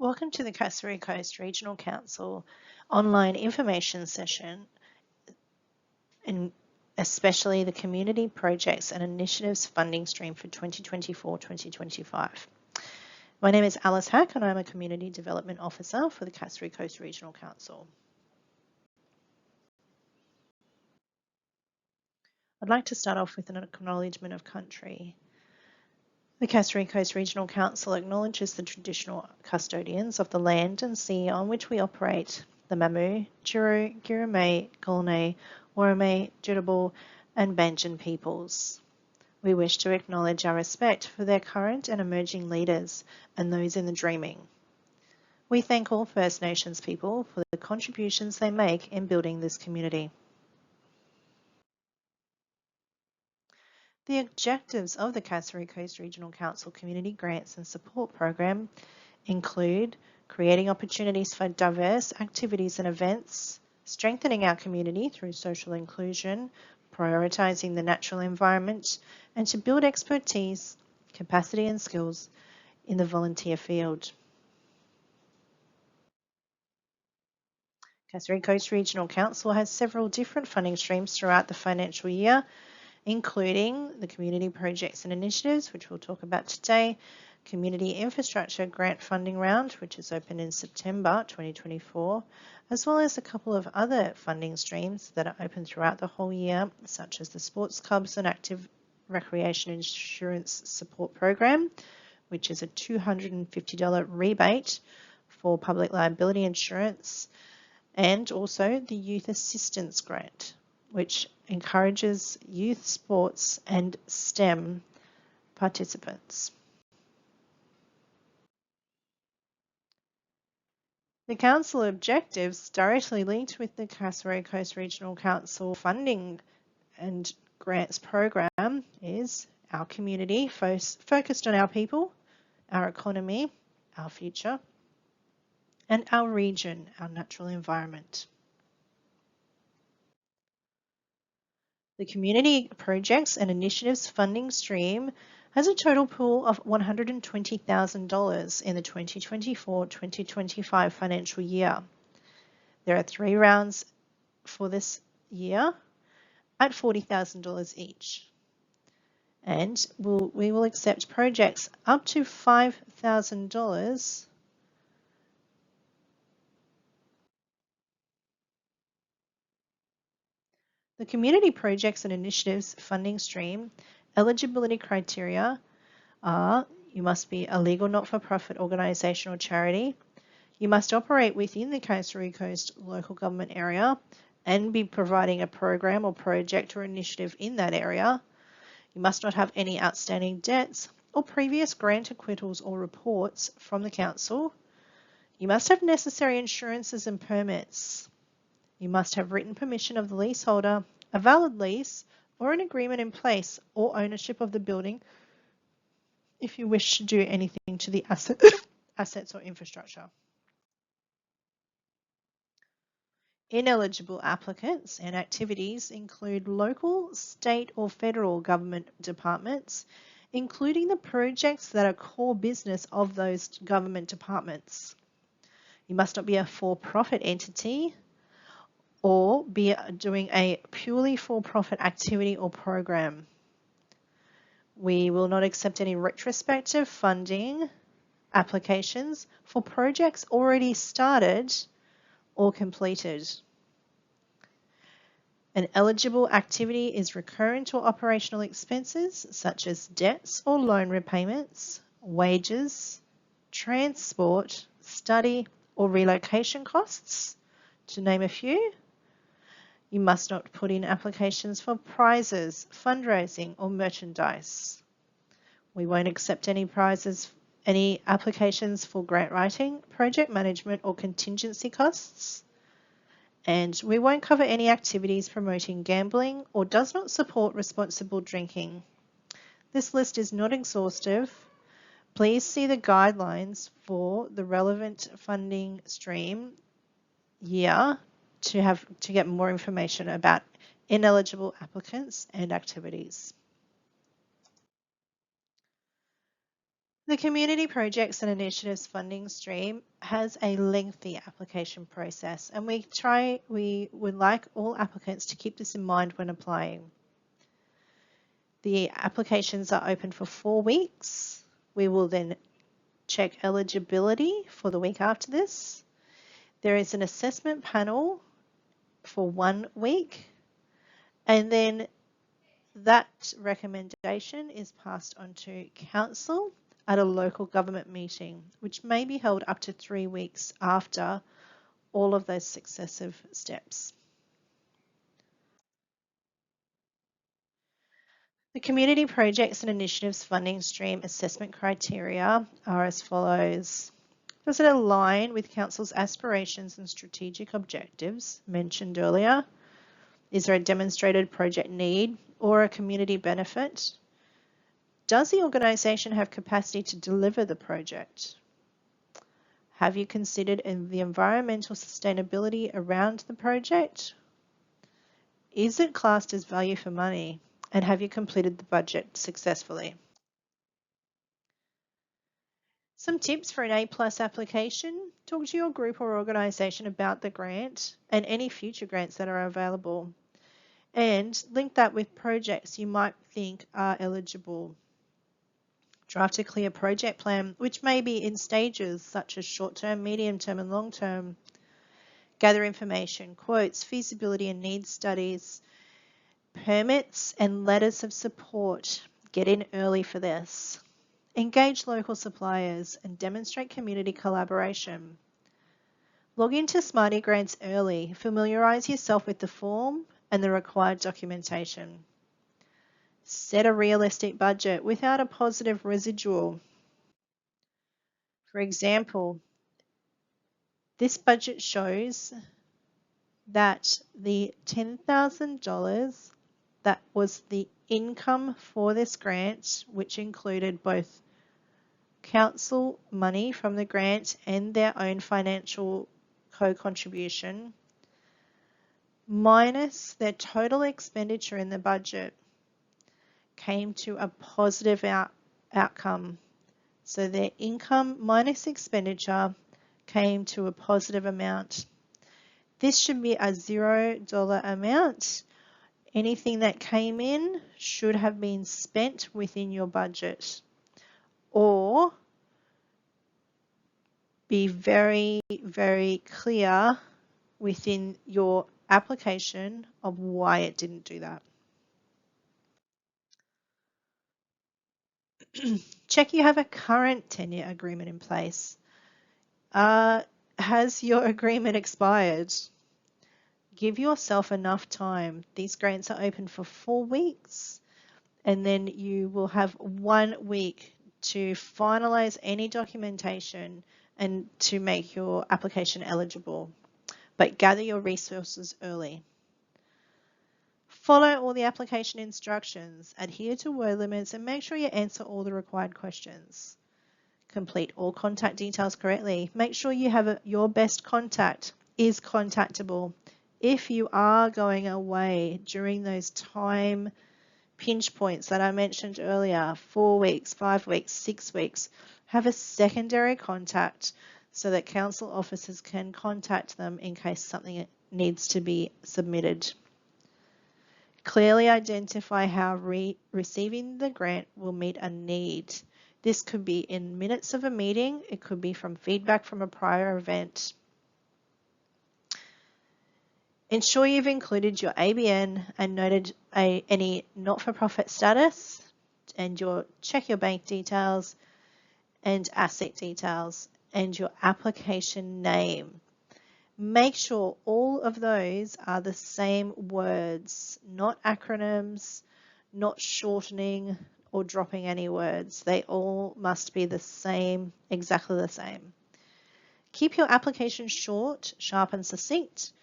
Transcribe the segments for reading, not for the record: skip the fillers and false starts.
Welcome to the Cassowary Coast Regional Council online information session, and especially the Community Projects and Initiatives funding stream for 2024-2025. My name is Alyce Haack and I'm a Community Development Officer for the Cassowary Coast Regional Council. I'd like to start off with an acknowledgement of country. The Cassowary Coast Regional Council acknowledges the traditional custodians of the land and sea on which we operate, the Mamu, Juru, Girramay, Golnay, Woromay, Jurabal and Banjan peoples. We wish to acknowledge our respect for their current and emerging leaders and those in the dreaming. We thank all First Nations people for the contributions they make in building this community. The objectives of the Cassowary Coast Regional Council Community Grants and Support Program include creating opportunities for diverse activities and events, strengthening our community through social inclusion, prioritising the natural environment, and to build expertise, capacity and skills in the volunteer field. Cassowary Coast Regional Council has several different funding streams throughout the financial year, including the Community Projects and Initiatives, which we'll talk about today, Community Infrastructure Grant Funding Round, which is open in September 2024, as well as a couple of other funding streams that are open throughout the whole year, such as the Sports Clubs and Active Recreation Insurance Support Program, which is a $250 rebate for public liability insurance, and also the Youth Assistance Grant, which encourages youth sports and STEM participants. The Council objectives directly linked with the Cassowary Coast Regional Council funding and grants program is our community focused on our people, our economy, our future, and our region, our natural environment. The Community Projects and Initiatives funding stream has a total pool of $120,000 in the 2024-2025 financial year. There are 3 rounds for this year at $40,000 each. And we will accept projects up to $5,000 . The Community Projects and Initiatives funding stream eligibility criteria are: you must be a legal not-for-profit organisation or charity, you must operate within the Cassowary Coast local government area and be providing a program or project or initiative in that area, you must not have any outstanding debts or previous grant acquittals or reports from the council, you must have necessary insurances and permits, you must have written permission of the leaseholder, a valid lease or an agreement in place, or ownership of the building if you wish to do anything to the assets or infrastructure. Ineligible applicants and activities include local, state or federal government departments, including the projects that are core business of those government departments. You must not be a for-profit entity or be doing a purely for-profit activity or program. We will not accept any retrospective funding applications for projects already started or completed. An eligible activity is recurrent or operational expenses such as debts or loan repayments, wages, transport, study or relocation costs, to name a few. You must not put in applications for prizes, fundraising or merchandise. We won't accept any prizes, any applications for grant writing, project management or contingency costs. And we won't cover any activities promoting gambling or does not support responsible drinking. This list is not exhaustive. Please see the guidelines for the relevant funding stream year to get more information about ineligible applicants and activities. The Community Projects and Initiatives funding stream has a lengthy application process, and we would like all applicants to keep this in mind when applying. The applications are open for 4 weeks. We will then check eligibility for the week after this. There is an assessment panel for 1 week, and then that recommendation is passed on to council at a local government meeting, which may be held up to 3 weeks after all of those successive steps. The Community Projects and Initiatives funding stream assessment criteria are as follows. Does it align with Council's aspirations and strategic objectives mentioned earlier? Is there a demonstrated project need or a community benefit? Does the organisation have capacity to deliver the project? Have you considered the environmental sustainability around the project? Is it classed as value for money? And have you completed the budget successfully? Some tips for an A+ application. Talk to your group or organisation about the grant and any future grants that are available. And link that with projects you might think are eligible. Draft a clear project plan, which may be in stages such as short-term, medium-term and long-term. Gather information, quotes, feasibility and needs studies, permits and letters of support. Get in early for this. Engage local suppliers and demonstrate community collaboration. Log into Smarty Grants early. Familiarise yourself with the form and the required documentation. Set a realistic budget without a positive residual. For example, this budget shows that the $10,000 that was the income for this grant, which included both council money from the grant and their own financial co-contribution, minus their total expenditure in the budget, came to a positive outcome. So their income minus expenditure came to a positive amount. This should be a $0 amount. Anything that came in should have been spent within your budget, or be very, very clear within your application of why it didn't do that. Check you have a current tenure agreement in place. Has your agreement expired? Give yourself enough time. These grants are open for 4 weeks, and then you will have 1 week to finalize any documentation and to make your application eligible. But gather your resources early. Follow all the application instructions, adhere to word limits, and make sure you answer all the required questions. Complete all contact details correctly. Make sure you have your best contact is contactable. If you are going away during those time pinch points that I mentioned earlier, 4 weeks, 5 weeks, 6 weeks, have a secondary contact so that council officers can contact them in case something needs to be submitted. Clearly identify how receiving the grant will meet a need. This could be in minutes of a meeting, it could be from feedback from a prior event. Ensure you've included your ABN and noted any not-for-profit status, and check your bank details and asset details and your application name. Make sure all of those are the same words, not acronyms, not shortening or dropping any words. They all must be the same, exactly the same. Keep your application short, sharp and succinct.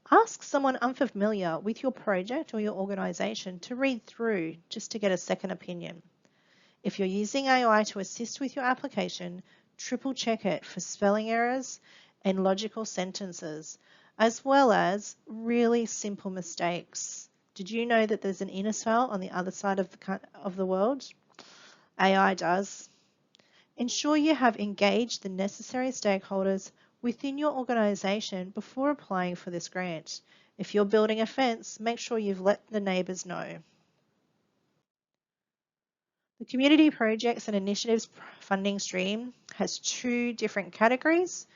Ask someone unfamiliar with your project or your organisation to read through just to get a second opinion. If you're using AI to assist with your application, triple check it for spelling errors and logical sentences, as well as really simple mistakes. Did you know that there's an inner spell on the other side of the world? AI does. Ensure you have engaged the necessary stakeholders within your organisation before applying for this grant. If you're building a fence, make sure you've let the neighbours know. The Community Projects and Initiatives funding stream has two different categories,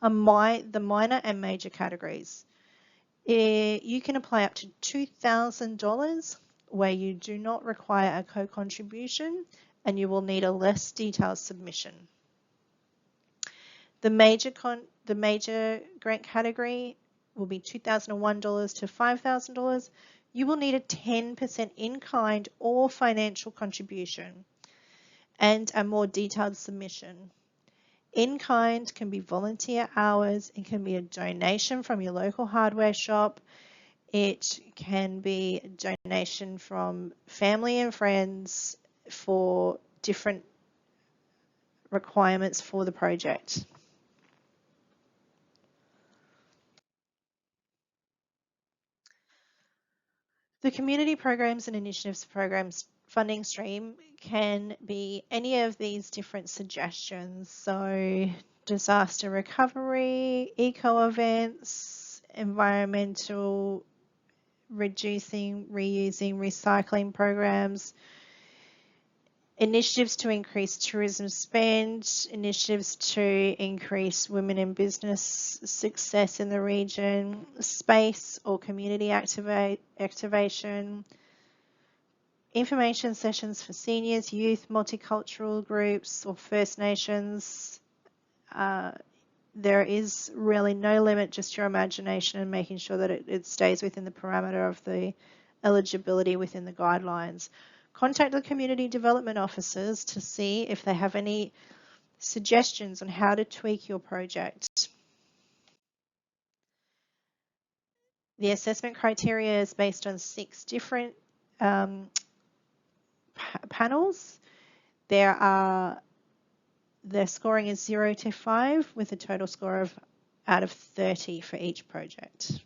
the minor and major categories. You can apply up to $2,000 where you do not require a co-contribution and you will need a less detailed submission. The major grant category will be $2,001 to $5,000. You will need a 10% in-kind or financial contribution and a more detailed submission. In-kind can be volunteer hours, it can be a donation from your local hardware shop, it can be a donation from family and friends for different requirements for the project. The Community Programs and Initiatives Programs funding stream can be any of these different suggestions. So disaster recovery, eco events, environmental, reducing, reusing, recycling programs, initiatives to increase tourism spend, initiatives to increase women in business success in the region, space or community activation, information sessions for seniors, youth, multicultural groups or First Nations. There is really no limit, just your imagination and making sure that it stays within the parameter of the eligibility within the guidelines. Contact the community development officers to see if they have any suggestions on how to tweak your project. The assessment criteria is based on 6 different panels. The scoring is 0 to 5 with a total score of out of 30 for each project.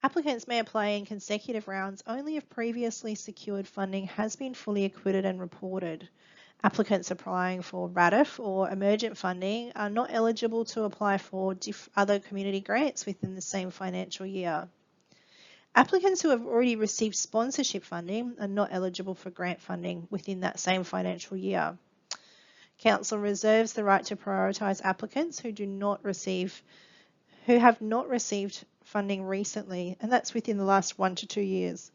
Applicants may apply in consecutive rounds only if previously secured funding has been fully acquitted and reported. Applicants applying for RADF or emergent funding are not eligible to apply for other community grants within the same financial year. Applicants who have already received sponsorship funding are not eligible for grant funding within that same financial year. Council reserves the right to prioritise applicants who have not received funding recently, and that's within the last 1 to 2 years.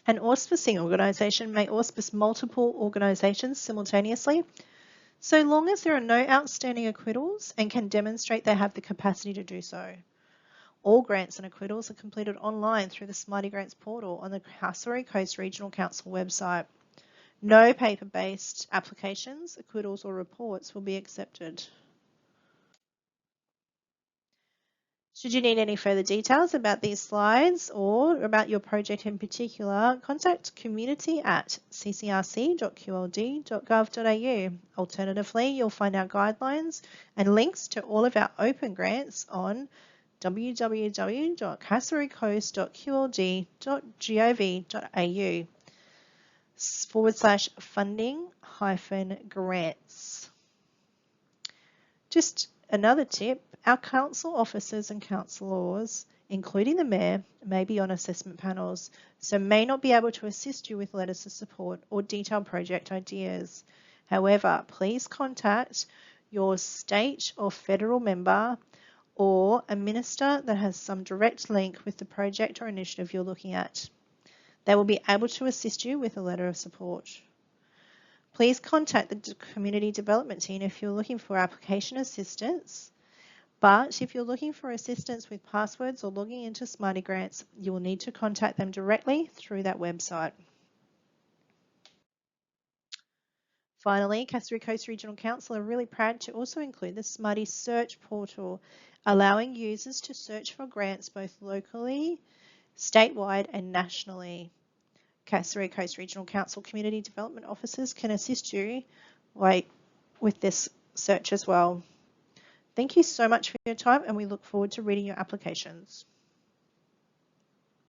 An auspicing organisation may auspice multiple organisations simultaneously, so long as there are no outstanding acquittals and can demonstrate they have the capacity to do so. All grants and acquittals are completed online through the Smarty Grants portal on the Castlereagh Coast Regional Council website. No paper-based applications, acquittals or reports will be accepted. Should you need any further details about these slides or about your project in particular, contact community@ccrc.qld.gov.au. Alternatively, you'll find our guidelines and links to all of our open grants on www.castlereaghcoast.qld.gov.au/funding-grants. Just another tip, our council officers and councillors, including the mayor, may be on assessment panels, so may not be able to assist you with letters of support or detailed project ideas. However, please contact your state or federal member or a minister that has some direct link with the project or initiative you're looking at. They will be able to assist you with a letter of support. Please contact the community development team if you're looking for application assistance. But if you're looking for assistance with passwords or logging into Smarty Grants, you will need to contact them directly through that website. Finally, Castlereagh Coast Regional Council are really proud to also include the Smarty Search portal, allowing users to search for grants both locally, statewide and nationally. Castlereagh Coast Regional Council Community Development Officers can assist you with this search as well. Thank you so much for your time, and we look forward to reading your applications.